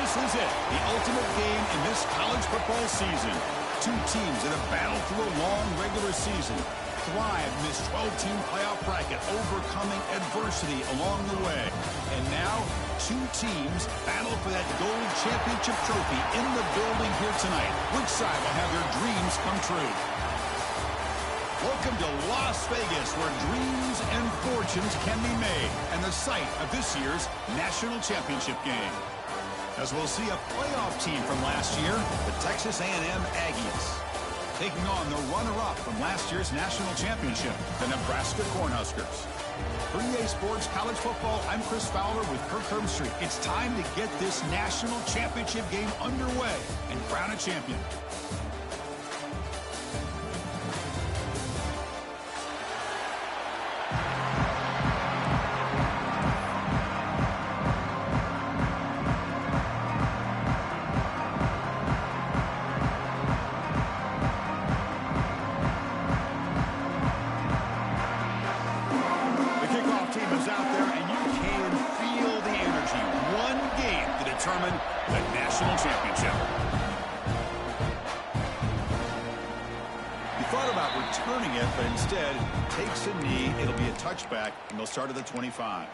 This is it, the ultimate game in this college football season. Two teams that have battled through a long regular season, thrive in this 12-team playoff bracket, overcoming adversity along the way. And now, two teams battle for that gold championship trophy in the building here tonight. Which side will have their dreams come true? Welcome to Las Vegas, where dreams and fortunes can be made, and the site of this year's national championship game. As we'll see a playoff team from last year, the Texas A&M Aggies, taking on the runner-up from last year's national championship, the Nebraska Cornhuskers. For EA Sports College Football, I'm Chris Fowler with Kirk Herbstreit. It's time to get this national championship game underway and crown a champion. The national championship. He thought about returning it, but instead takes a knee. It'll be a touchback, and they'll start at the 25.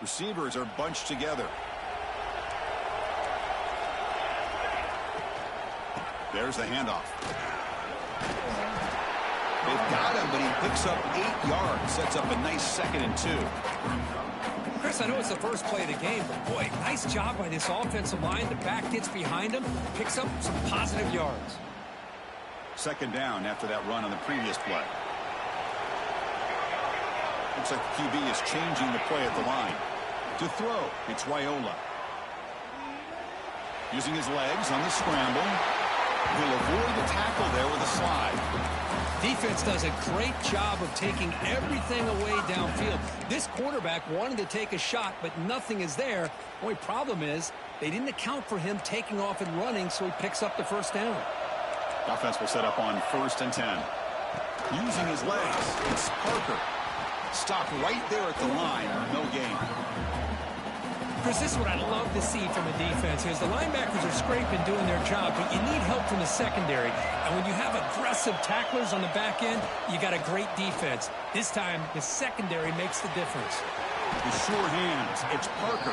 Receivers are bunched together. There's the handoff. They've got him, but he picks up 8 yards. Sets up a nice 2nd and 2. Chris, I know it's the first play of the game, but boy, nice job by this offensive line. The back gets behind him, picks up some positive yards. 2nd down after that run on the previous play. Looks like the QB is changing the play at the line. To throw, it's Raiola. Using his legs on the scramble. He'll avoid the tackle there with a slide. Defense does a great job of taking everything away downfield. This quarterback wanted to take a shot, but nothing is there. The only problem is they didn't account for him taking off and running, so he picks up the 1st down. Offense will set up on 1st and 10. Using his legs, it's Parker. Stopped right there at the line. No gain. Chris, this is what I love to see from the defense is the linebackers are scraping, doing their job, but you need help from the secondary. And when you have aggressive tacklers on the back end, you got a great defense. This time, the secondary makes the difference. With sure hands, it's Parker.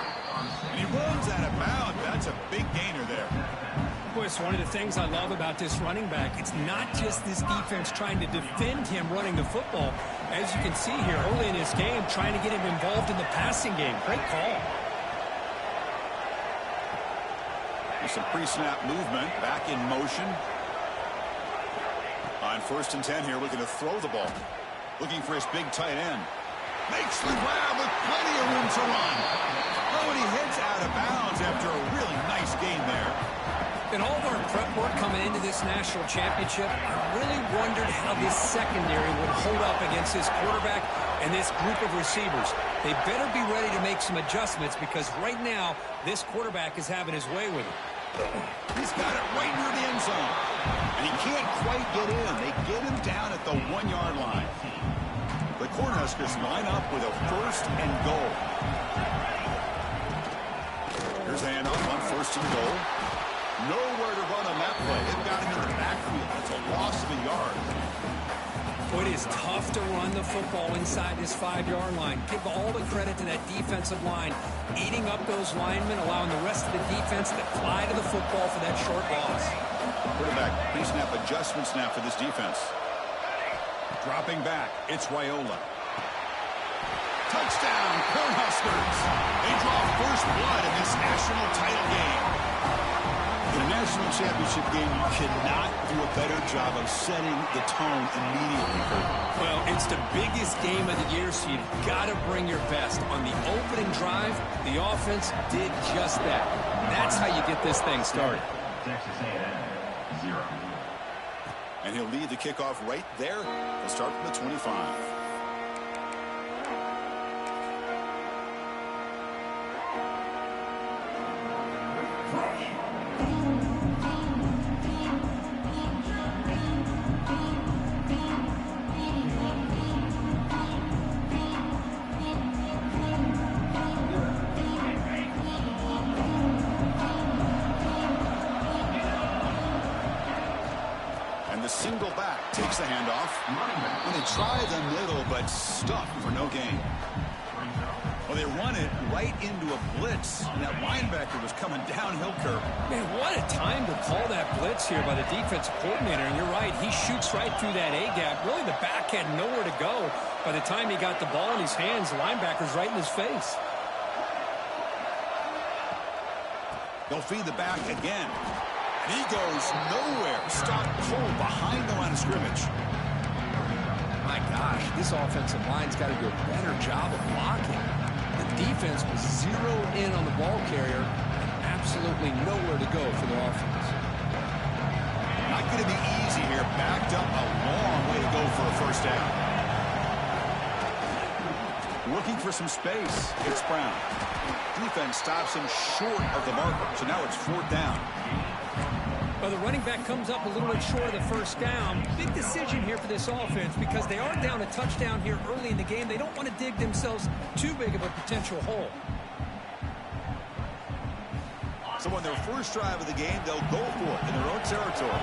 And he runs out of bounds. That's a big gainer there. Boy, it's one of the things I love about this running back. It's not just this defense trying to defend him running the football. As you can see here, early in this game, trying to get him involved in the passing game. Great call. Some pre-snap movement, back in motion. On 1st and 10 here, looking to throw the ball. Looking for his big tight end. Makes the grab with plenty of room to run. Oh, and he heads out of bounds after a really nice gain there. In all of our prep work coming into this national championship, I really wondered how this secondary would hold up against this quarterback and this group of receivers. They better be ready to make some adjustments because right now, this quarterback is having his way with it. He's got it right near the end zone. And he can't quite get in. They get him down at the 1-yard line. The Cornhuskers line up with a 1st and goal. Here's a handoff on 1st and goal. Nowhere to run on that play. They've got him in the backfield. That's a loss of a yard. Boy, it is tough to run the football inside this 5-yard line. Give all the credit to that defensive line, eating up those linemen, allowing the rest of the defense to fly to the football for that short loss. Quarterback pre-snap adjustments now for this defense. Dropping back, it's Raiola. Touchdown, Cornhuskers. They draw first blood in this national title game. In a national championship game, you cannot do a better job of setting the tone immediately. Well, it's the biggest game of the year, so you've got to bring your best. On the opening drive, the offense did just that. That's how you get this thing started. Texas A&M, 0. And he'll lead the kickoff right there. He'll start from the 25. single back takes the handoff. And they try the middle, but stuck for no gain. Well, they run it right into a blitz, and that linebacker was coming downhill curve. Man, what a time to call that blitz here by the defensive coordinator. And you're right, he shoots right through that A-gap. Really, the back had nowhere to go. By the time he got the ball in his hands, the linebacker's right in his face. They'll feed the back again. And he goes nowhere. Stopped cold behind the line of scrimmage. My gosh, this offensive line's got to do a better job of blocking. The defense was zeroed in on the ball carrier and absolutely nowhere to go for the offense. Not going to be easy here. Backed up a long way to go for a first down. Looking for some space. It's Brown. Defense stops him short of the marker, so now it's fourth down. Well, the running back comes up a little bit short of the first down. Big decision here for this offense because they are down a touchdown here early in the game. They don't want to dig themselves too big of a potential hole. So on their first drive of the game, they'll go for it in their own territory.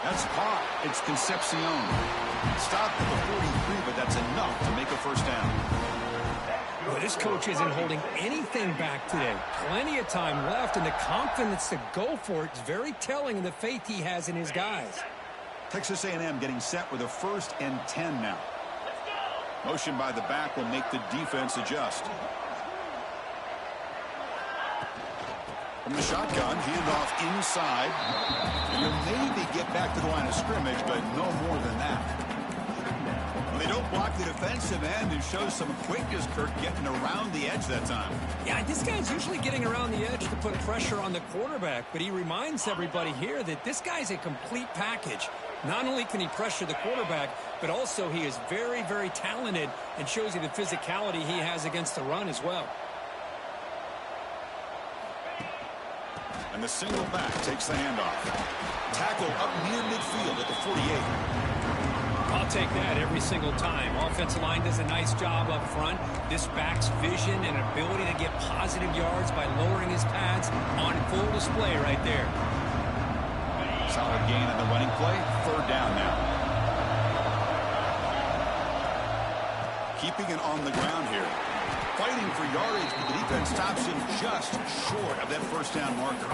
That's caught. It's Concepcion. Stopped at the 43, but that's enough to make a first down. Well, this coach isn't holding anything back today. Plenty of time left, and the confidence to go for it is very telling in the faith he has in his guys. Texas A&M getting set with a 1st and 10 now. Motion by the back will make the defense adjust. From the shotgun, handoff inside. And you'll maybe get back to the line of scrimmage, but no more than that. Well, they don't block the defensive end and show some quickness, Kirk, getting around the edge that time. Yeah, this guy's usually getting around the edge to put pressure on the quarterback, but he reminds everybody here that this guy's a complete package. Not only can he pressure the quarterback, but also he is very, very talented and shows you the physicality he has against the run as well. And the single back takes the handoff. Tackle up near midfield at the 48. I'll take that every single time. Offensive line does a nice job up front. This back's vision and ability to get positive yards by lowering his pads on full display right there. Solid gain on the running play. 3rd down now. Keeping it on the ground here. Fighting for yardage, but the defense stops him just short of that first down marker.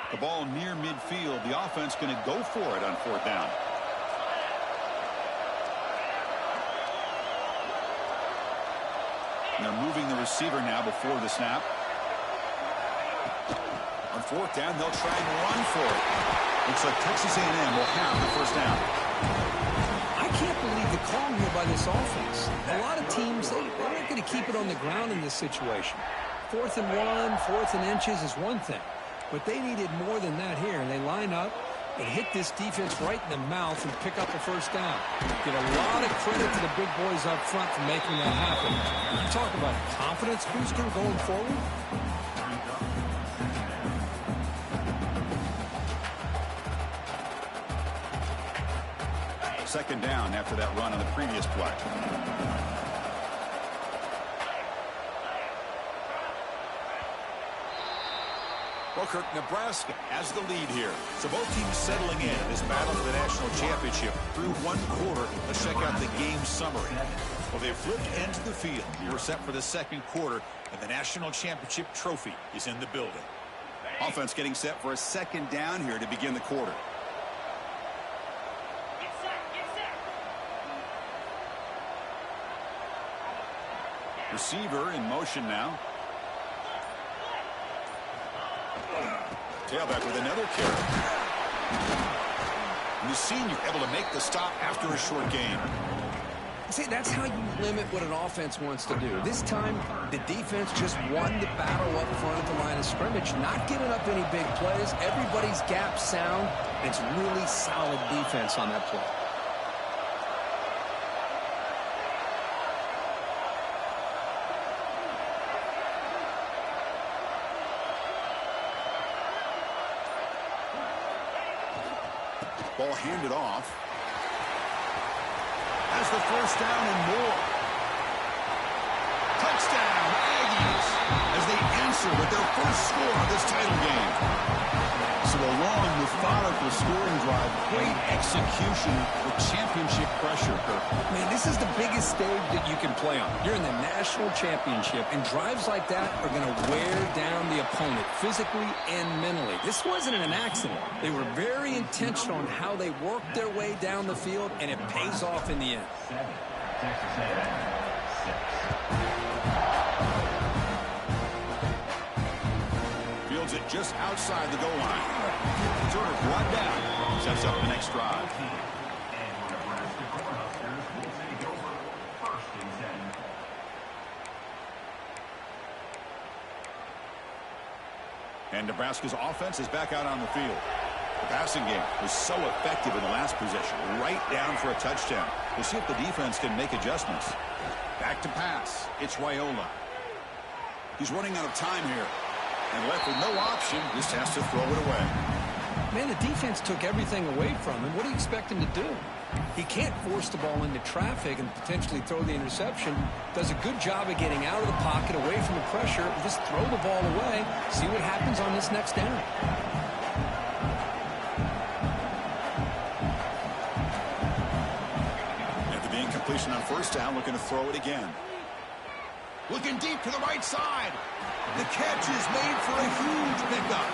The ball near midfield. The offense going to go for it on 4th down. And they're moving the receiver now before the snap. On 4th down, they'll try and run for it. Looks like Texas A&M will have the first down. I can't believe the call here by this offense. A lot of teams, they're not going to keep it on the ground in this situation. 4th and 1, 4th and inches is one thing. But they needed more than that here, and they line up and hit this defense right in the mouth and pick up a first down. Give a lot of credit to the big boys up front for making that happen. You talk about a confidence booster going forward. Second down after that run on the previous play. Well, Kirk, Nebraska has the lead here. So both teams settling in this battle for the national championship through one quarter. Let's check out the game summary. Well, they've flipped into the field. We're set for the second quarter, and the national championship trophy is in the building. Offense getting set for a 2nd down here to begin the quarter. Receiver in motion now. Tailback with another carry. And the senior able to make the stop after a short gain. See, that's how you limit what an offense wants to do. This time, the defense just won the battle up front at the line of scrimmage, not giving up any big plays. Everybody's gap sound. It's really solid defense on that play. Ball handed off. Has the first down and more. Touchdown, Aggies, as they answer with their first score of this title game. So a long, methodical scoring drive, great execution with championship pressure, Kirk. Man, this is the biggest stage that you can play on. You're in the national championship, and drives like that are going to wear down the opponent physically and mentally. This wasn't an accident. They were very intentional on how they worked their way down the field, and it pays off in the end. 7. Texas A&M 6. Fields it just outside the goal line. Turner brought down. Sets up the next drive. And Nebraska's offense is back out on the field. The passing game was so effective in the last possession. Right down for a touchdown. We'll see if the defense can make adjustments. Back to pass. It's Raiola. He's running out of time here. And left with no option, just has to throw it away. Man, the defense took everything away from him. What do you expect him to do? He can't force the ball into traffic and potentially throw the interception. Does a good job of getting out of the pocket, away from the pressure, and just throw the ball away. See what happens on this next down. After the incompletion on first down, looking to throw it again. Looking deep to the right side. The catch is made for a huge pickup.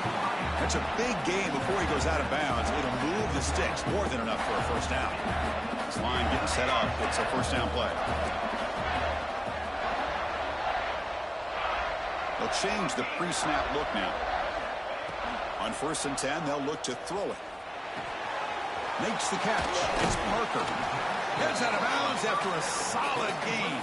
That's a big gain before he goes out of bounds. It'll move the sticks, more than enough for a first down. This line getting set up. It's a first down play. They'll change the pre-snap look now. On 1st and 10, they'll look to throw it. Makes the catch. It's Parker. Gets out of bounds after a solid gain.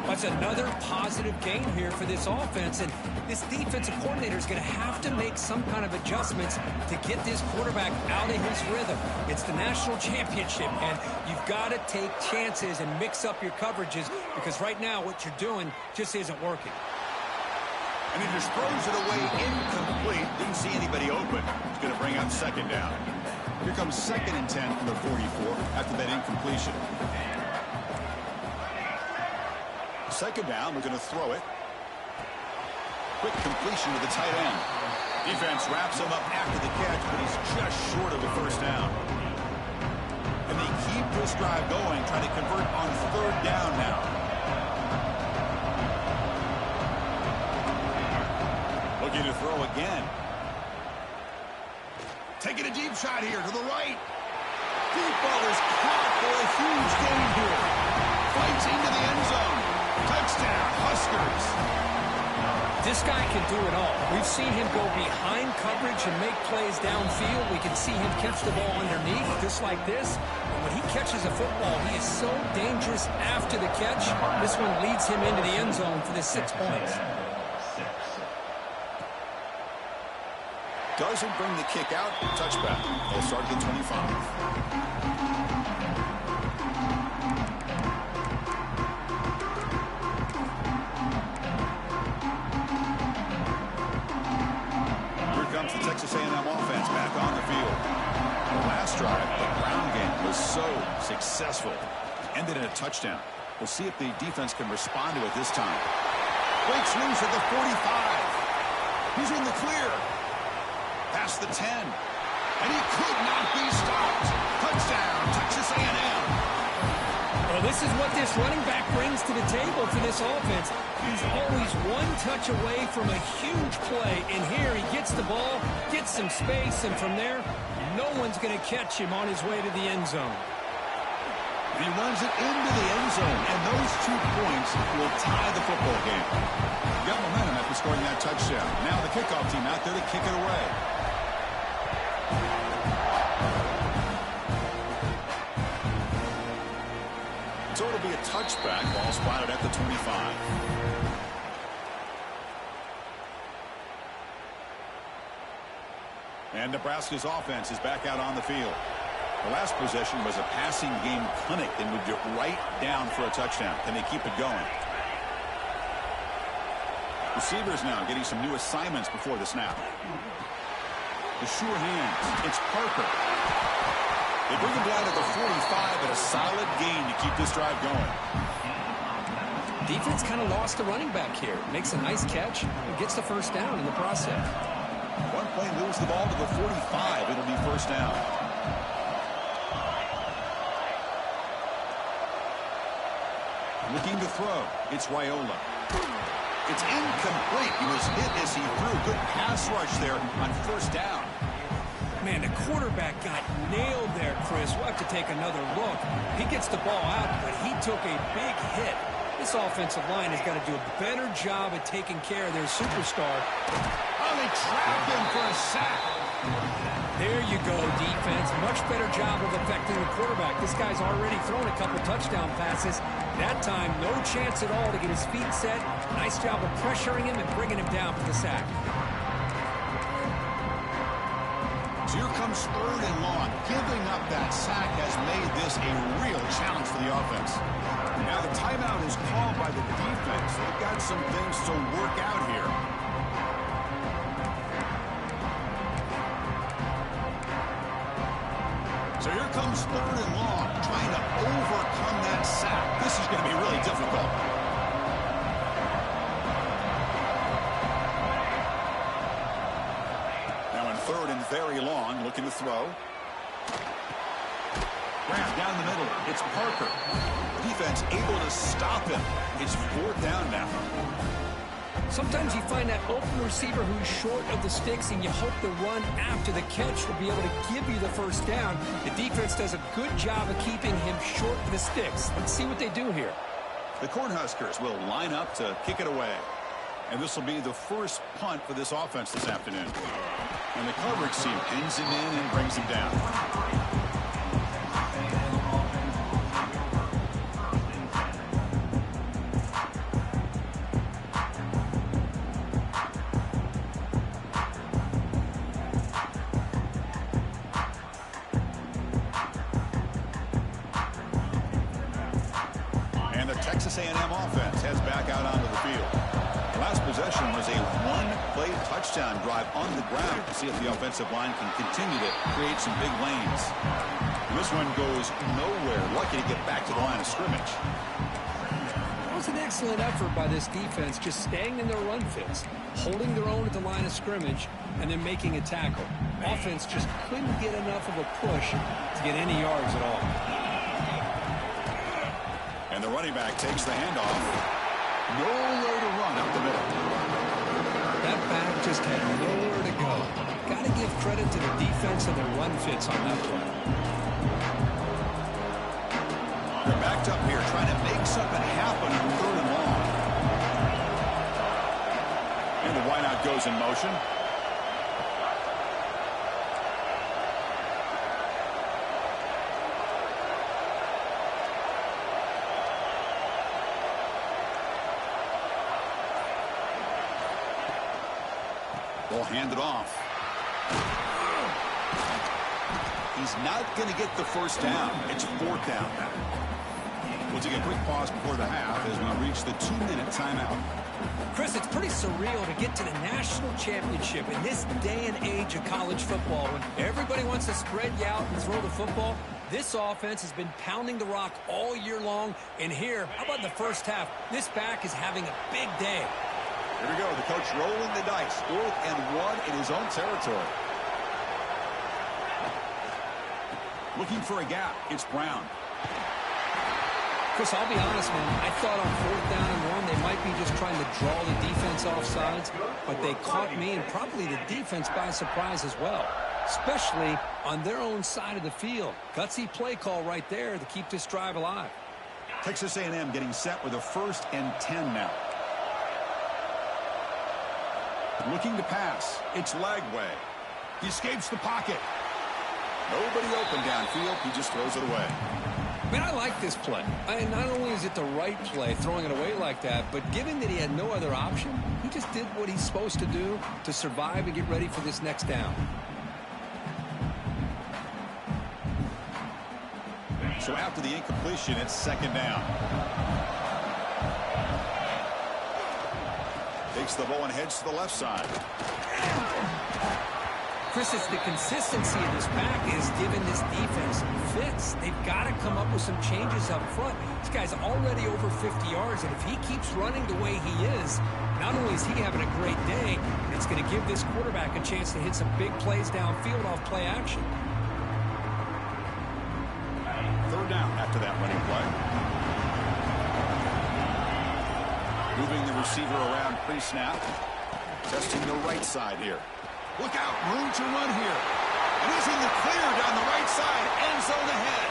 That's another positive gain here for this offense, and this defensive coordinator is going to have to make some kind of adjustments to get this quarterback out of his rhythm. It's the national championship, and you've got to take chances and mix up your coverages, because right now what you're doing just isn't working. And he just throws it away incomplete. Didn't see anybody open. He's going to bring up 2nd down. Here comes 2nd and 10 from the 44 after that incompletion. 2nd down, we're going to throw it. Quick completion to the tight end. Defense wraps him up after the catch, but he's just short of the first down. And they keep this drive going, trying to convert on 3rd down now. Looking to throw again. Taking a deep shot here to the right. Deep ball is caught for a huge gain here. Fights into the end zone. Touchdown, Huskers. This guy can do it all. We've seen him go behind coverage and make plays downfield. We can see him catch the ball underneath, just like this. And when he catches a football, he is so dangerous after the catch. This one leads him into the end zone for the 6 points. Doesn't bring the kick out. Touchback. They'll start at the 25. The Texas A&M offense back on the field. The last drive, the ground game was so successful. Ended in a touchdown. We'll see if the defense can respond to it this time. Breaks loose at the 45. He's in the clear. Past the 10. And he could not be stopped. Touchdown, Texas A&M. Well, this is what this running back brings to the table for this offense. He's always one touch away from a huge play, and here he gets the ball, gets some space, and from there, no one's going to catch him on his way to the end zone. And he runs it into the end zone, and those 2 points will tie the football game. Got momentum after scoring that touchdown. Now the kickoff team out there to kick it away. So it'll be a touchback, ball spotted at the 25. And Nebraska's offense is back out on the field. The last possession was a passing game clinic. They moved it right down for a touchdown. Can they keep it going? Receivers now getting some new assignments before the snap. The sure hands. It's Parker. They bring him down to the 45 and a solid gain to keep this drive going. Defense kind of lost the running back here. Makes a nice catch and gets the first down in the process. One play moves the ball to the 45. It'll be first down. Looking to throw. It's Raiola. It's incomplete. He was hit as he threw. Good pass rush there on first down. Man, the quarterback got nailed there, Chris. We'll have to take another look. He gets the ball out, but he took a big hit. This offensive line has got to do a better job at taking care of their superstar. Oh, they trapped him for a sack. There you go, defense. Much better job of affecting the quarterback. This guy's already thrown a couple touchdown passes. That time, no chance at all to get his feet set. Nice job of pressuring him and bringing him down for the sack. So here comes third and long. Giving up that sack has made this a real challenge for the offense. Now the timeout is called by the defense. They've got some things to work out here. So here comes third and long, trying to overcome that sack. This is going to be really difficult. Now in third and very long, looking to throw. Grab down the middle. It's Parker. Defense able to stop him. It's fourth down now. Sometimes you find that open receiver who's short of the sticks, and you hope the run after the catch will be able to give you the first down. The defense does a good job of keeping him short of the sticks. Let's see what they do here. The Cornhuskers will line up to kick it away. And this will be the first punt for this offense this afternoon. And the coverage team pins him in and brings him down. Texas A&M offense heads back out onto the field. The last possession was a one-play touchdown drive on the ground to see if the offensive line can continue to create some big lanes. This one goes nowhere. Lucky to get back to the line of scrimmage. That was an excellent effort by this defense, just staying in their run fits, holding their own at the line of scrimmage, and then making a tackle. Offense just couldn't get enough of a push to get any yards at all. And the running back takes the handoff. Nowhere to run up the middle. That back just had nowhere to go. Got to give credit to the defense and their run fits on that play. They're backed up here trying to make something happen on third and long. And the wideout goes in motion. Ball handed off. He's not going to get the first down. It's fourth down now. We'll take a quick pause before the half as we reach the 2-minute timeout. Chris, it's pretty surreal to get to the national championship in this day and age of college football when everybody wants to spread you out and throw the football. This offense has been pounding the rock all year long. And here, how about the first half? This back is having a big day. Here we go. The coach rolling the dice. 4th and 1 in his own territory. Looking for a gap. It's Brown. Chris, I'll be honest, man. I thought on 4th down and 1 they might be just trying to draw the defense off sides, but they caught me and probably the defense by surprise as well, especially on their own side of the field. Gutsy play call right there to keep this drive alive. Texas A&M getting set with a 1st and 10 now. Looking to pass. It's Lagway. He escapes the pocket. Nobody open downfield. He just throws it away. Man, I like this play. Not only is it the right play, throwing it away like that, but given that he had no other option, he just did what he's supposed to do to survive and get ready for this next down. So after the incompletion, it's 2nd down. Takes the ball and heads to the left side. Chris, it's the consistency of this back is giving this defense fits. They've got to come up with some changes up front. This guy's already over 50 yards, and if he keeps running the way he is, not only is he having a great day, but it's going to give this quarterback a chance to hit some big plays downfield off play action. Third down after that running play. Moving the receiver around pre-snap. Testing the right side here. Look out, room to run here. And he's in the clear down the right side. End zone ahead.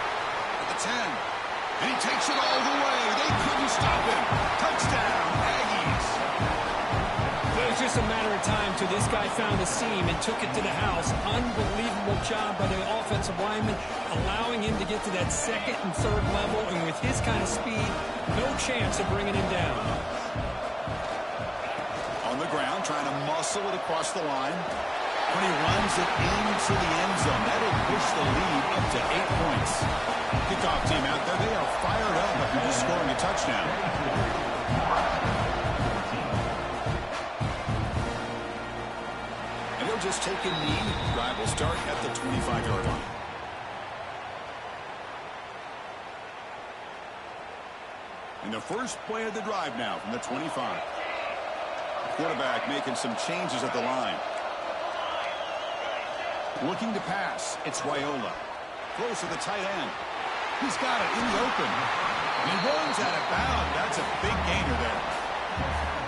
At the 10. And he takes it all the way. They couldn't stop him. Touchdown, Aggies. It was just a matter of time till this guy found a seam and took it to the house. Unbelievable job by the offensive lineman, allowing him to get to that second and third level. And with his kind of speed, no chance of bringing him down. On the ground, trying to muscle it across the line. When he runs it into the end zone, that'll push the lead up to 8 points. Kickoff team out there, they are fired up after just scoring a touchdown. And he'll just take a knee. Drive will start at the 25-yard line. And the first play of the drive now from the 25. Quarterback making some changes at the line. Looking to pass. It's Raiola. Throws to the tight end. He's got it in the open. And he runs out of bounds. That's a big gainer there.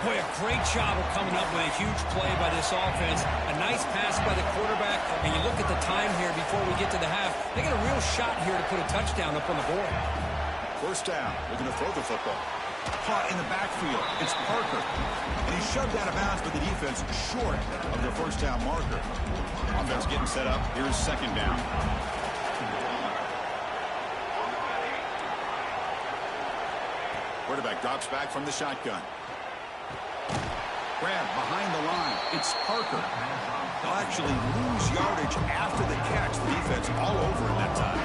Boy, a great job of coming up with a huge play by this offense. A nice pass by the quarterback. And you look at the time here before we get to the half. They got a real shot here to put a touchdown up on the board. First down. Looking to throw the football. Caught in the backfield. It's Parker. And he's shoved out of bounds by the defense short of the first down marker. Offense getting set up. Here's second down. Quarterback drops back from the shotgun. Grab behind the line. It's Parker. They'll actually lose yardage after the catch. The defense all over him that time.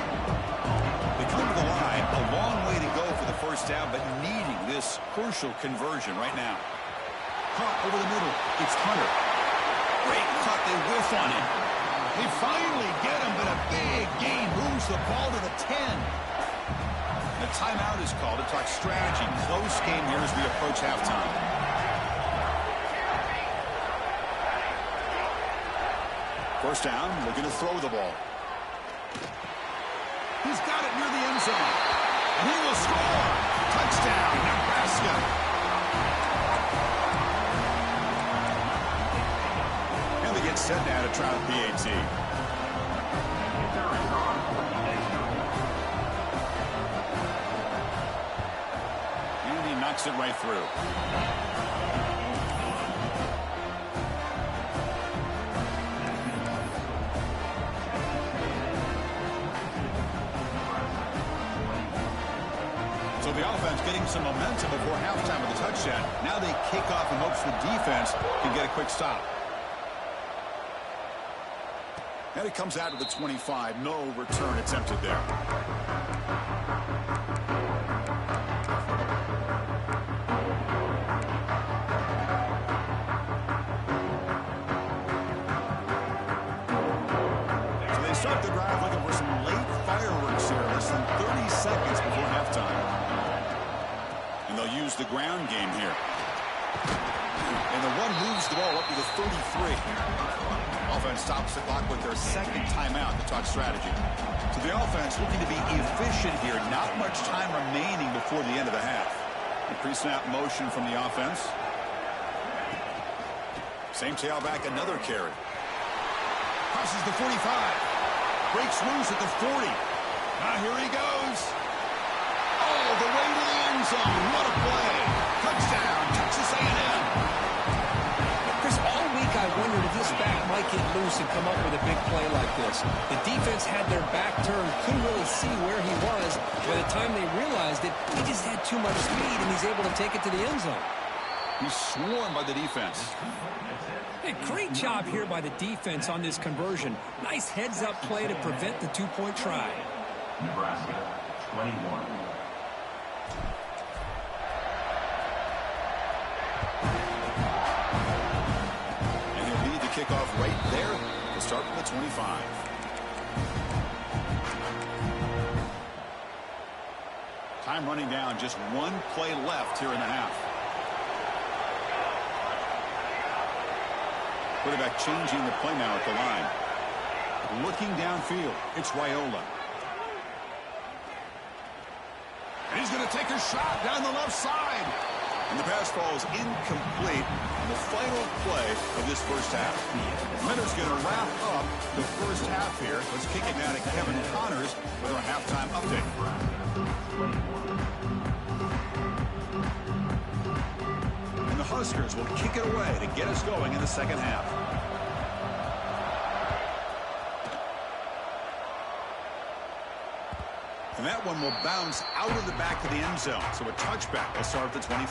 They come to the line. A long way to go for the first down, but needing this crucial conversion right now. Caught over the middle. It's Hunter. Great cut. They whiff on him. They finally get him, but a big gain moves the ball to the 10. The timeout is called to talk strategy. Close game here as we approach halftime. First down, looking to throw the ball. He's got it near the end zone. And he will score. Touchdown, Nebraska. And they get set now to try the PAT. And he knocks it right through. So the offense getting some momentum before halftime with the touchdown. Now they kick off in hopes the defense can get a quick stop. And it comes out to the 25. No return attempted there. So they start the drive looking for some late fireworks here. Less than 30 seconds before halftime. And they'll use the ground game here. And the one moves the ball up to the 33. Offense stops the clock with their second timeout to talk strategy. So the offense looking to be efficient here. Not much time remaining before the end of the half. The pre-snap motion from the offense. Same tailback, another carry. Crosses the 45. Breaks loose at the 40. Now here he goes. All the way to the end zone. What a play. Touchdown, Texas A&M. Chris, all week I wondered if this back might get loose and come up with a big play like this. The defense had their back turned, couldn't really see where he was. By the time they realized it, he just had too much speed, and he's able to take it to the end zone. He's swarmed by the defense. Hey, great job here by the defense on this conversion. Nice heads-up play to prevent the two-point try. Nebraska, 21. Kickoff right there. The start from the 25. Time running down, just one play left here in the half. Quarterback changing the play now at the line. Looking downfield, it's Raiola. And he's going to take a shot down the left side. And the pass falls incomplete on the final play of this first half. Minter's going to wrap up the first half here. Let's kick it now to Kevin Connors with our halftime update. And the Huskers will kick it away to get us going in the second half. And that one will bounce out of the back of the end zone. So a touchback will start at the 20.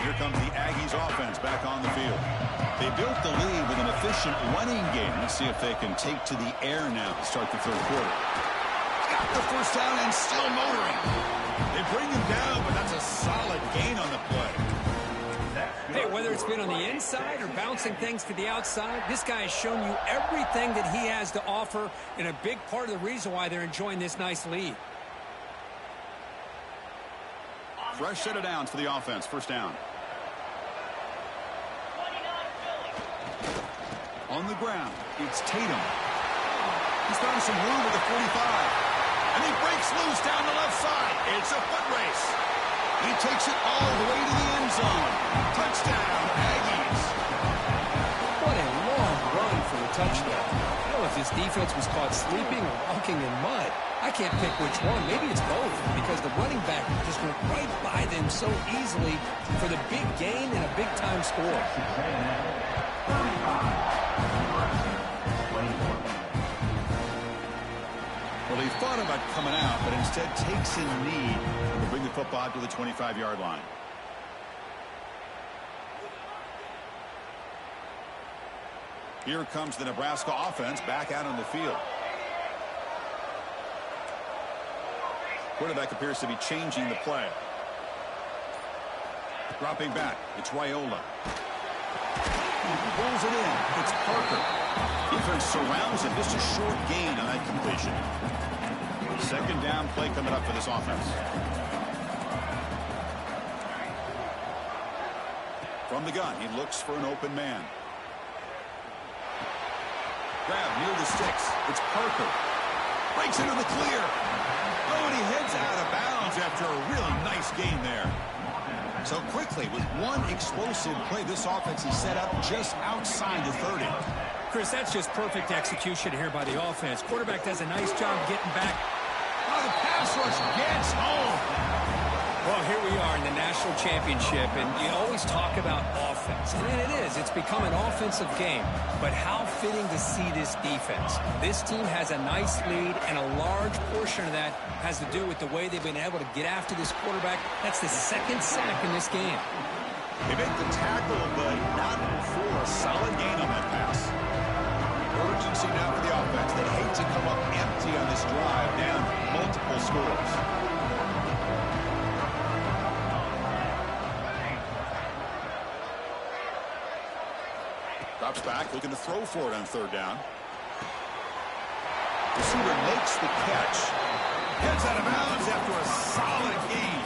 Here comes the Aggies offense back on the field. They built the lead with an efficient running game. Let's see if they can take to the air now to start the third quarter. Got the first down and still motoring. They bring him down, but that's a solid gain on the play. Hey, whether it's been on the inside or bouncing things to the outside, this guy has shown you everything that he has to offer, and a big part of the reason why they're enjoying this nice lead. Fresh set of downs for the offense. First down. On the ground, it's Tatum. He's found some room with the 45. And he breaks loose down the left side. It's a foot race. He takes it all the way to the end zone. Touchdown, Aggies. What a long run for the touchdown. I don't know if this defense was caught sleeping or walking in mud. I can't pick which one. Maybe it's both, because the running back just went right by them so easily for the big gain and a big-time score. Well, he thought about coming out, but instead takes in knee to bring the football to the 25-yard line. Here comes the Nebraska offense back out on the field. Quarterback appears to be changing the play. Dropping back, it's Raiola. Pulls it in, it's Parker. Defense surrounds him, just a short gain on that completion. Second down play coming up for this offense. From the gun, he looks for an open man. Grab near the sticks. It's Parker. Breaks into the clear. Oh, and he heads out of bounds after a really nice gain there. So quickly, with one explosive play, this offense is set up just outside the 30. Chris, that's just perfect execution here by the offense. Quarterback does a nice job getting back. Oh, the pass rush gets home. Well, here we are in the national championship, and you always talk about offense. And it is. It's become an offensive game. But how fitting to see this defense. This team has a nice lead, and a large portion of that has to do with the way they've been able to get after this quarterback. That's the second sack in this game. They make the tackle, but not before a solid gain on that pass. Urgency now for the offense. They hate to come up empty on this drive, down multiple scores. Drops back, looking to throw for it on third down. Receiver makes the catch. Gets out of bounds after a solid gain.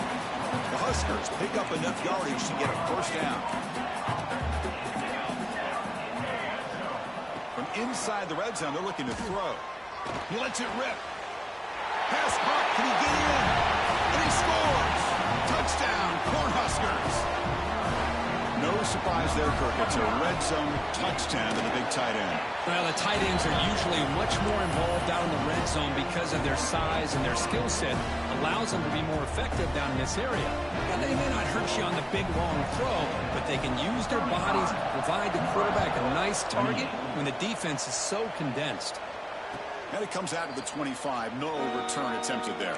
The Huskers pick up enough yardage to get a first down. From inside the red zone, they're looking to throw. He lets it rip. Pass caught. Can he get in? And he scores. Touchdown, Cornhuskers. No surprise there, Kirk. It's a red zone touchdown to the big tight end. Well, the tight ends are usually much more involved down in the red zone because of their size, and their skill set allows them to be more effective down in this area. And they may not hurt you on the big, long throw, but they can use their bodies to provide the quarterback a nice target when the defense is so condensed. And it comes out of the 25. No return attempted there.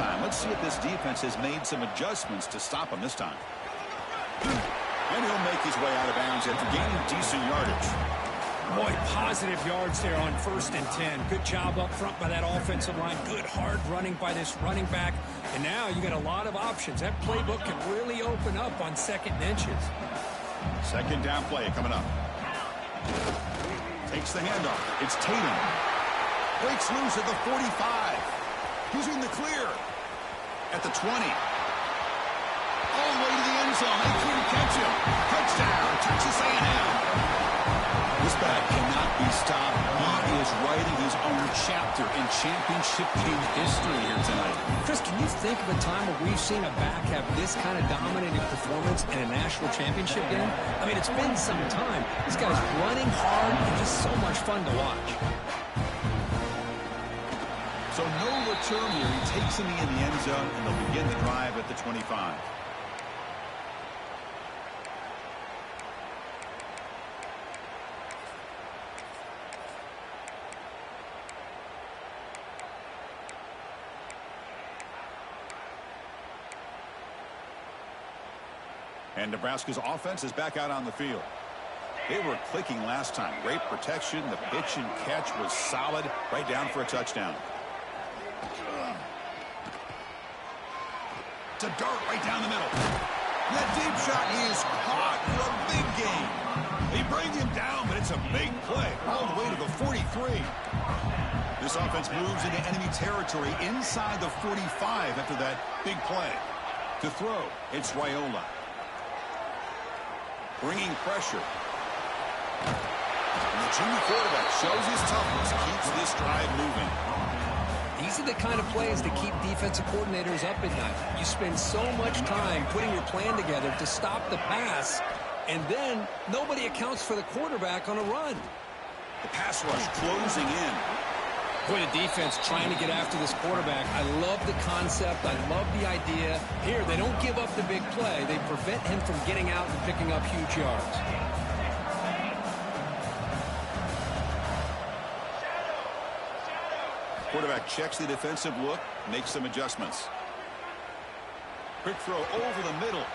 time. Let's see if this defense has made some adjustments to stop him this time. And he'll make his way out of bounds after gaining decent yardage. Boy, positive yards there on 1st and 10. Good job up front by that offensive line. Good hard running by this running back. And now you got a lot of options. That playbook can really open up on 2nd and inches. 2nd down play coming up. Takes the handoff. It's Tatum. Breaks loose at the 45. He's in the clear. At the 20. All the way to the end zone. They couldn't catch him. Touchdown, Texas A&M. This back cannot be stopped. He is writing his own chapter in championship game history here tonight. Chris, can you think of a time where we've seen a back have this kind of dominating performance in a national championship game? I mean, it's been some time. This guy's running hard and just so much fun to watch. So no return here. He takes him in the end zone, and they'll begin the drive at the 25. And Nebraska's offense is back out on the field. They were clicking last time. Great protection. The pitch and catch was solid. Right down for a touchdown. It's a dart right down the middle. And that deep shot is caught for a big gain. They bring him down, but it's a big play. All the way to the 43. This offense moves into enemy territory inside the 45 after that big play. To throw, it's Raiola. Bringing pressure. And the junior quarterback shows his toughness, keeps this drive moving. These are the kind of plays that keep defensive coordinators up at night. You spend so much time putting your plan together to stop the pass, and then nobody accounts for the quarterback on a run. The pass rush closing in. Boy, the defense trying to get after this quarterback. I love the concept. I love the idea. Here, they don't give up the big play. They prevent him from getting out and picking up huge yards. Quarterback checks the defensive look, makes some adjustments. Quick throw over the middle.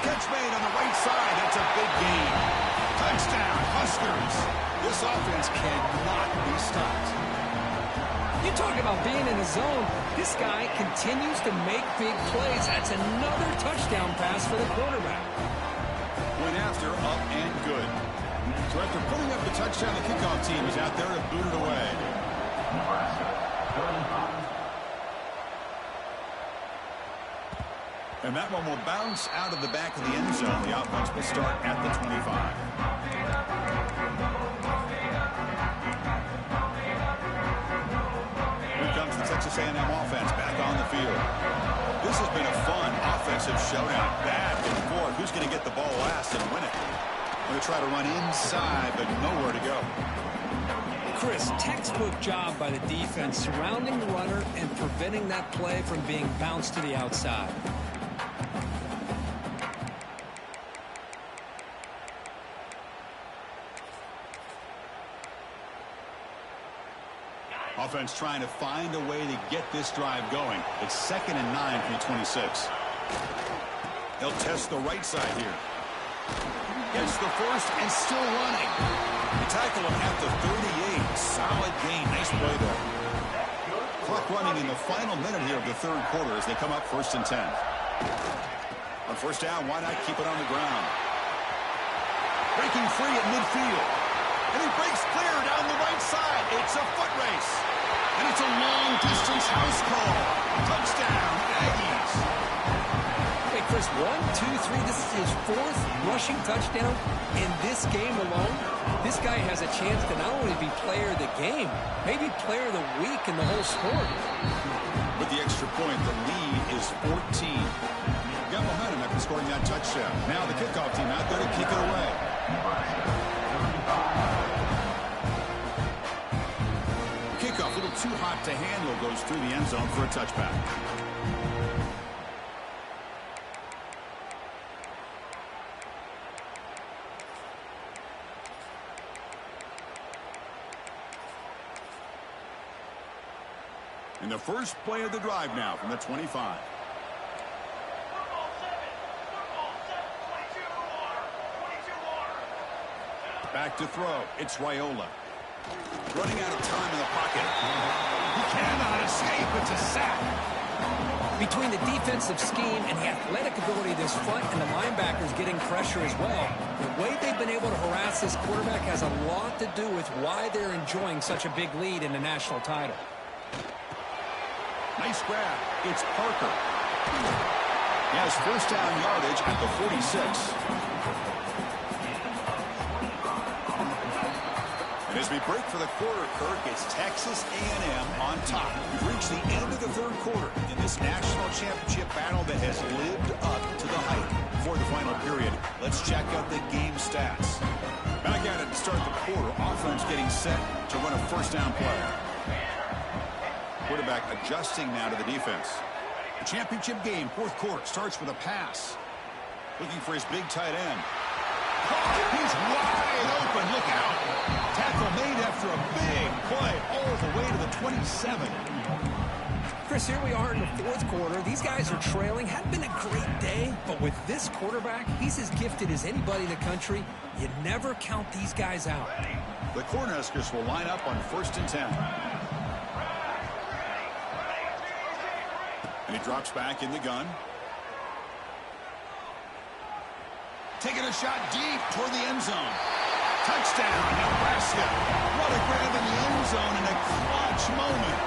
Catch made on the right side. That's a big gain. Touchdown, Huskers. This offense cannot be stopped. You talk about being in the zone. This guy continues to make big plays. That's another touchdown pass for the quarterback. Went after, up and good. So after putting up the touchdown, the kickoff team is out there to boot it away. Nebraska, 35. And that one will bounce out of the back of the end zone. The offense will start at the 25. Texas A&M offense back on the field. This has been a fun offensive showdown. Back and forth. Who's going to get the ball last and win it? Going to try to run inside, but nowhere to go. Chris, textbook job by the defense surrounding the runner and preventing that play from being bounced to the outside. Offense trying to find a way to get this drive going. It's 2nd and 9 from the 26. They'll test the right side here. Gets the first and still running. They tackle him at the 38. Solid gain. Nice play there. Clock running in the final minute here of the 3rd quarter as they come up 1st and 10. On 1st down, why not keep it on the ground? Breaking free at midfield. And he breaks clear down the right side. It's a foot race. And it's a long-distance house call. Touchdown, Aggies. Hey, Chris, 1, 2, 3. This is his 4th rushing touchdown in this game alone. This guy has a chance to not only be player of the game, maybe player of the week in the whole sport. With the extra point, the lead is 14. Got momentum after scoring that touchdown. Now the kickoff team out there to kick it away. Kickoff, a little too hot to handle, goes through the end zone for a touchback. And the first play of the drive now from the 25. Back to throw. It's Raiola. Running out of time in the pocket. He cannot escape. It's a sack. Between the defensive scheme and the athletic ability of this front and the linebackers getting pressure as well, the way they've been able to harass this quarterback has a lot to do with why they're enjoying such a big lead in the national title. Nice grab. It's Parker. He has first down yardage at the 46. And as we break for the quarter, Kirk, it's Texas A&M on top. We've reached the end of the third quarter in this national championship battle that has lived up to the hype. For the final period, let's check out the game stats. Back at it to start the quarter. Offense getting set to run a first down play. Quarterback adjusting now to the defense. The championship game, fourth quarter, starts with a pass. Looking for his big tight end. He's wide open. Look out. Tackle made after a big play all the way to the 27. Chris, here we are in the fourth quarter. These guys are trailing. Hadn't been a great day, but with this quarterback, he's as gifted as anybody in the country. You never count these guys out. The Cornhuskers will line up on 1st and 10. And he drops back in the gun. Taking a shot deep toward the end zone. Touchdown, Nebraska. What a grab in the end zone in a clutch moment.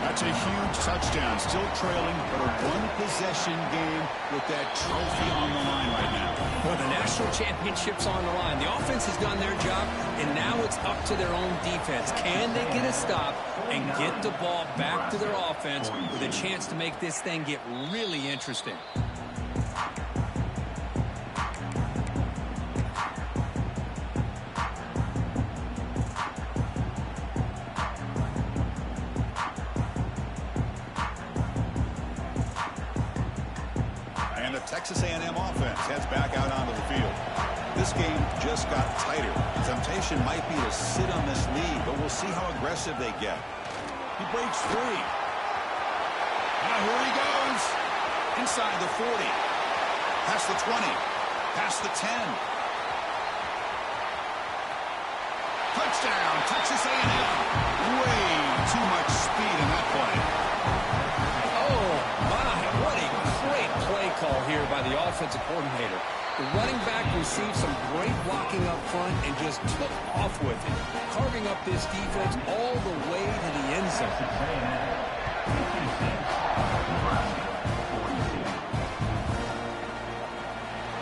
That's a huge touchdown. Still trailing, but a one-possession game with that trophy on the line right now. Well, the national championship's on the line. The offense has done their job, and now it's up to their own defense. Can they get a stop and get the ball back to their offense with a chance to make this thing get really interesting? Texas A&M offense heads back out onto the field. This game just got tighter. The temptation might be to sit on this lead, but we'll see how aggressive they get. He breaks free. Now here he goes. Inside the 40. Past the 20. Past the 10. Touchdown, Texas A&M. Way too much speed in that play. Oh, my. What a great play call here by the offensive coordinator. The running back received some great blocking up front and just took off with it, carving up this defense all the way to the end zone.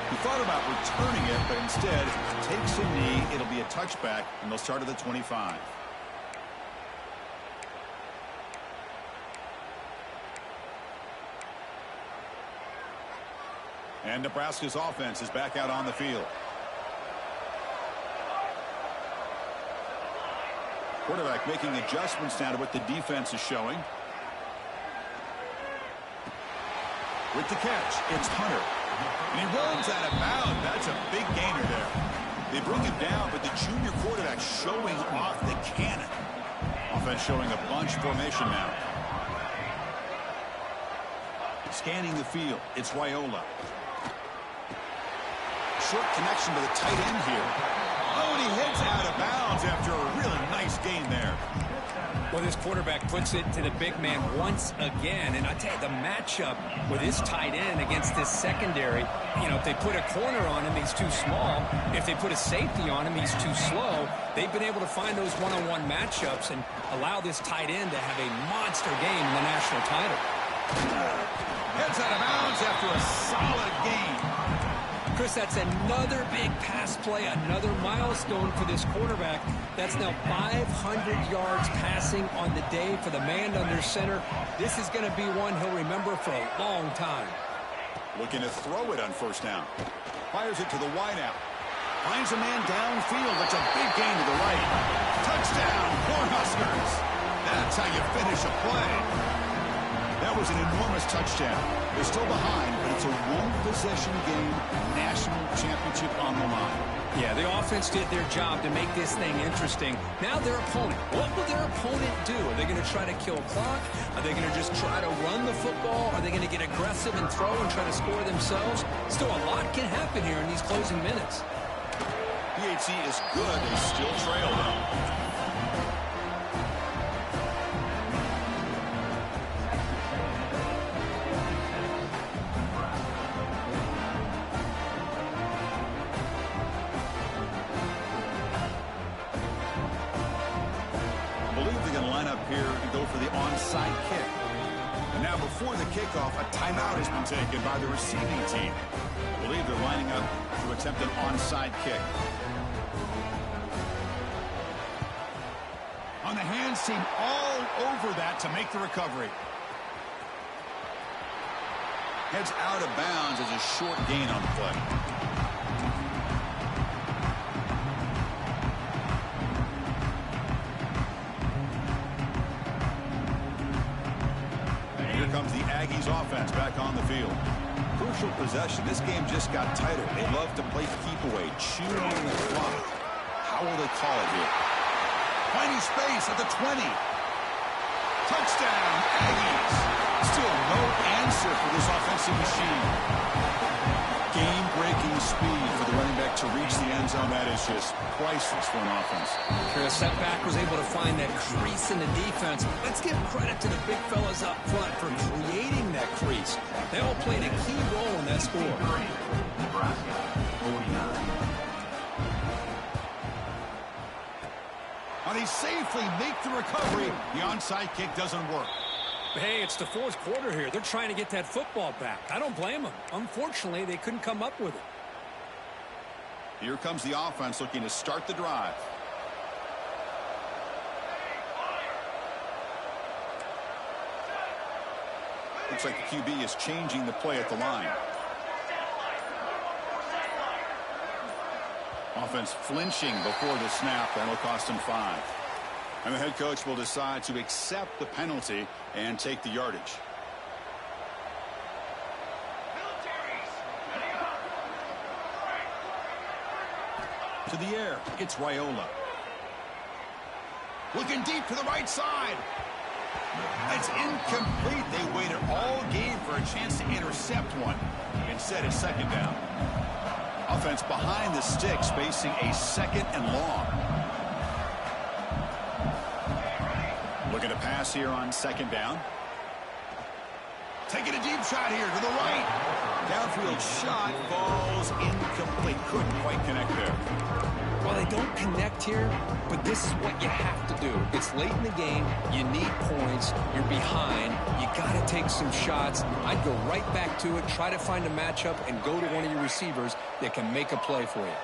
He thought about returning it, but instead takes a knee. It'll be a touchback, and they'll start at the 25. And Nebraska's offense is back out on the field. Quarterback making adjustments now to what the defense is showing. With the catch, it's Hunter. And he runs out of bounds. That's a big gainer there. They bring him down, but the junior quarterback showing off the cannon. Offense showing a bunch formation now. Scanning the field, it's Raiola. Short connection to the tight end here. Oh, and he hits out of bounds after a really nice gain there. Well, this quarterback puts it to the big man once again. And I tell you, the matchup with his tight end against this secondary, you know, if they put a corner on him, he's too small. If they put a safety on him, he's too slow. They've been able to find those one-on-one matchups and allow this tight end to have a monster game in the national title. Heads out of bounds after a solid gain. Chris, that's another big pass play, another milestone for this quarterback. That's now 500 yards passing on the day for the man under center. This is going to be one he'll remember for a long time. Looking to throw it on first down. Fires it to the wideout. Finds a man downfield. That's a big gain to the right. Touchdown, Cornhuskers. That's how you finish a play. That was an enormous touchdown. They're still behind, but it's a one-possession game, national championship on the line. Yeah, the offense did their job to make this thing interesting. Now their opponent. What will their opponent do? Are they going to try to kill clock? Are they going to just try to run the football? Are they going to get aggressive and throw and try to score themselves? Still, a lot can happen here in these closing minutes. PHC is good. They still trail, though. onside kick. And now before the kickoff, a timeout has been taken by the receiving team. I believe they're lining up to attempt an onside kick. On the hands team, all over that to make the recovery. Heads out of bounds as a short gain on the play. Here comes the Aggies offense back on the field. Crucial possession. This game just got tighter. They love to play keep away, chew on the clock. How will they call it here? Finding space at the 20. Touchdown, Aggies. Still no answer for this offensive machine. Game-breaking speed for the running back to reach the end zone. That is just priceless for an offense. Chris, that back was able to find that crease in the defense. Let's give credit to the big fellas up front for creating that crease. They all played a key role in that score. Nebraska, 49. They safely make the recovery. The onside kick doesn't work. Hey, it's the fourth quarter here. They're trying to get that football back. I don't blame them. Unfortunately, they couldn't come up with it. Here comes the offense looking to start the drive. Looks like the QB is changing the play at the line. Offense flinching before the snap. That'll cost him 5. And the head coach will decide to accept the penalty and take the yardage. To the air, it's Raiola. Looking deep to the right side. It's incomplete. They waited all game for a chance to intercept one. Instead, it's second down. Offense behind the sticks, facing a second and long. Looking to pass here on second down. Taking a deep shot here to the right. Downfield shot falls incomplete. Couldn't quite connect there. Well, they don't connect here, but this is what you have to do. It's late in the game. You need points. You're behind. You got to take some shots. I'd go right back to it, try to find a matchup, and go to one of your receivers that can make a play for you.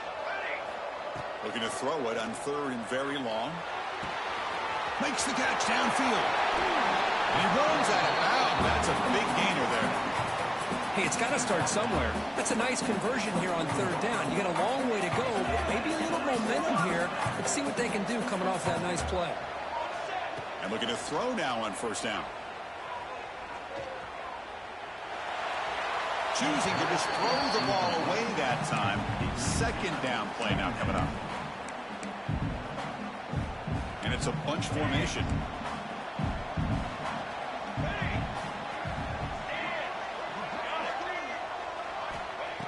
Looking to throw it on third and very long. Makes the catch downfield. And he runs out of bounds. That's a big gainer there. Hey, it's got to start somewhere. That's a nice conversion here on third down. You got a long way to go, but maybe a little momentum here. Let's see what they can do coming off that nice play. And looking to throw now on first down. Choosing to just throw the ball away that time. Second down play now coming up. And it's a bunch formation.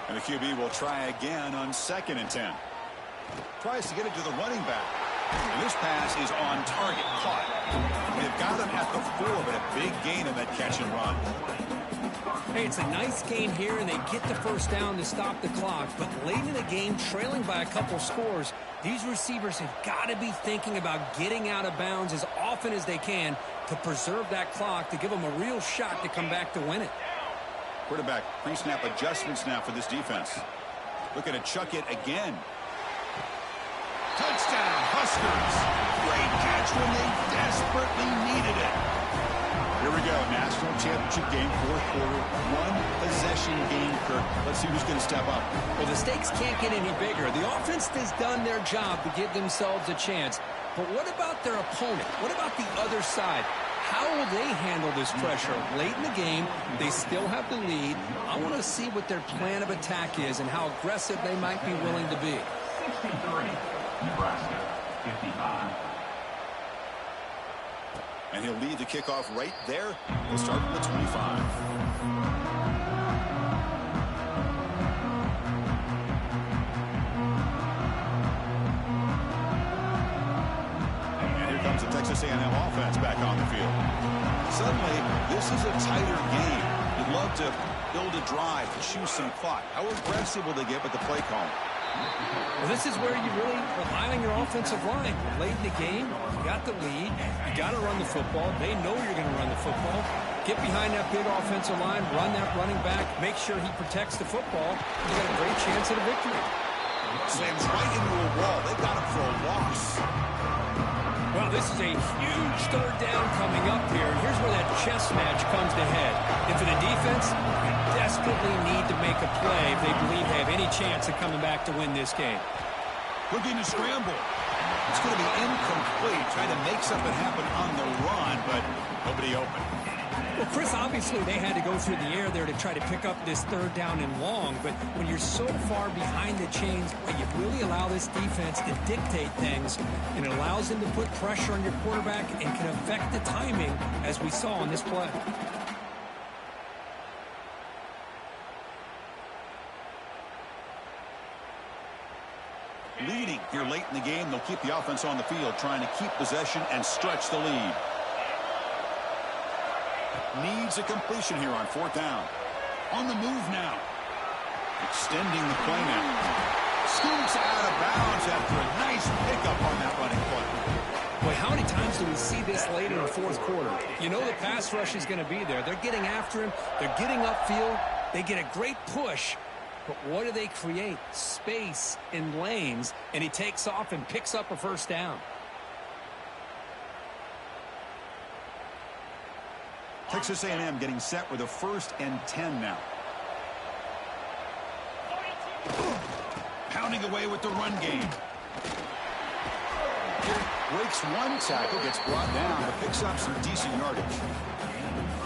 And the QB will try again on second and 10. Tries to get it to the running back. And this pass is on target. Caught. They've got him at the 4, but a big gain in that catch and run. Hey, it's a nice gain here, and they get the first down to stop the clock. But late in the game, trailing by a couple scores, these receivers have got to be thinking about getting out of bounds as often as they can to preserve that clock, to give them a real shot to come back to win it. Quarterback pre-snap adjustments now for this defense. Looking to chuck it again. Touchdown, Huskers. Great catch when they desperately needed it. Here we go, national championship game, fourth quarter, one possession game, Kirk. Let's see who's going to step up. Well, the stakes can't get any bigger. The offense has done their job to give themselves a chance. But what about their opponent? What about the other side? How will they handle this pressure? Late in the game, they still have the lead. I want to see what their plan of attack is and how aggressive they might be willing to be. 63, Nebraska, 55. And he'll lead the kickoff right there. We'll start from the 25. The Texas A&M offense back on the field. Suddenly, this is a tighter game. You'd love to build a drive, to choose some clock. How aggressive will they get with the play call? Well, this is where you really rely on your offensive line. Late in the game, you got the lead. You got to run the football. They know you're going to run the football. Get behind that big offensive line, run that running back, make sure he protects the football. You got a great chance at a victory. Slams right into a wall. They got him for a loss. Well, this is a huge third down coming up here. And here's where that chess match comes to head. And for the defense, they desperately need to make a play if they believe they have any chance of coming back to win this game. Looking to scramble. It's going to be incomplete. Trying to make something happen on the run, but nobody open. Well, Chris, obviously they had to go through the air there to try to pick up this third down and long, but when you're so far behind the chains, you really allow this defense to dictate things, and it allows them to put pressure on your quarterback and can affect the timing, as we saw on this play. Leading here late in the game, they'll keep the offense on the field, trying to keep possession and stretch the lead. Needs a completion here on fourth down. On the move now. Extending the play now. Scoops out of bounds after a nice pickup on that running play. Boy, how many times do we see this late in the fourth quarter? You know the pass rush is going to be there. They're getting after him. They're getting upfield. They get a great push. But what do they create? Space in lanes. And he takes off and picks up a first down. Texas A&M getting set with a 1st and 10 now. Pounding away with the run game. Breaks one tackle, gets brought down, but picks up some decent yardage.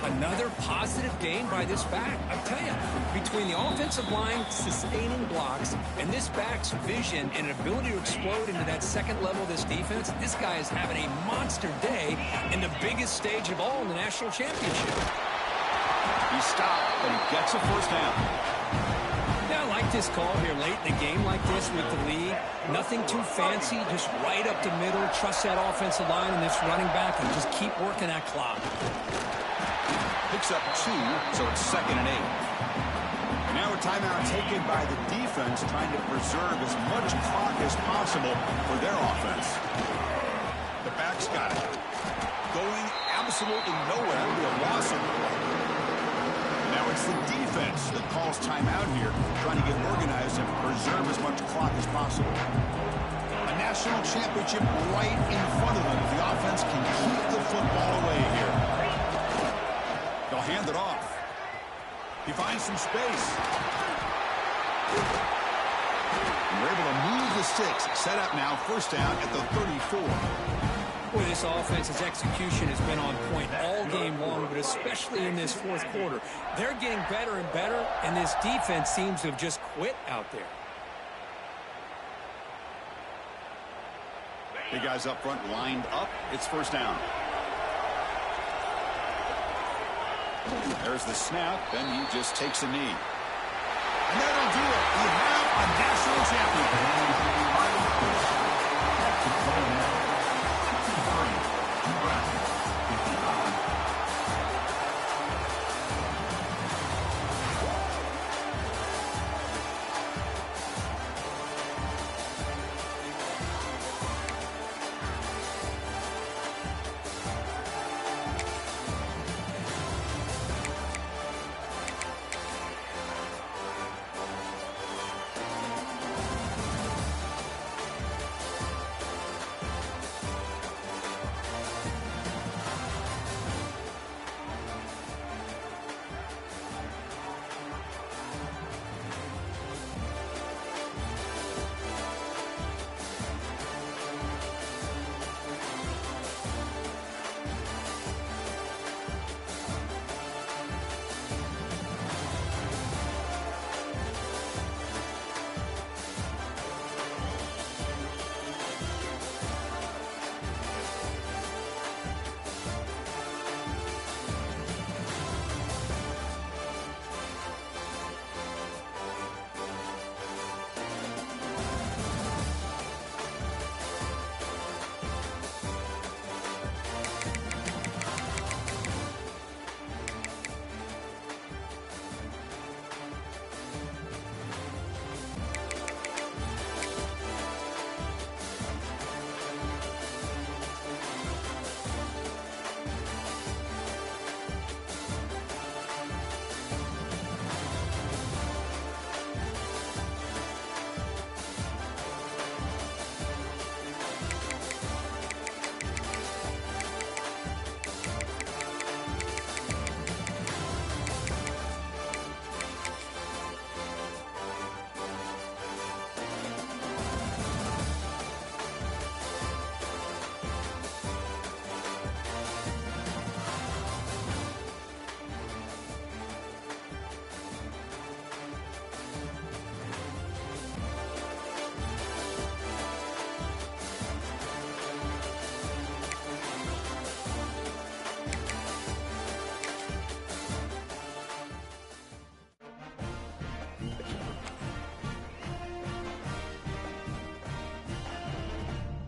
Another positive gain by this back. I tell you, between the offensive line sustaining blocks and this back's vision and ability to explode into that second level of this defense, this guy is having a monster day in the biggest stage of all in the national championship. He stopped, but he gets a first down. Yeah, I like this call here late in a game like this with the lead. Nothing too fancy, just right up the middle. Trust that offensive line and this running back and just keep working that clock. Picks up 2, so it's 2nd and 8. And now a timeout taken by the defense, trying to preserve as much clock as possible for their offense. The back's got it. Going absolutely nowhere. It'll be a loss of the ball. Now it's the defense that calls timeout here, trying to get organized and preserve as much clock as possible. A national championship right in front of them if the offense can keep the football away here. They'll hand it off. He finds some space. And we're able to move the sticks. Set up now, first down at the 34. Boy, this offense's execution has been on point all game long, but especially in this fourth quarter. They're getting better and better, and this defense seems to have just quit out there. Big guys up front lined up. It's first down. There's the snap, and he just takes a knee. And that'll do it. We have a national champion.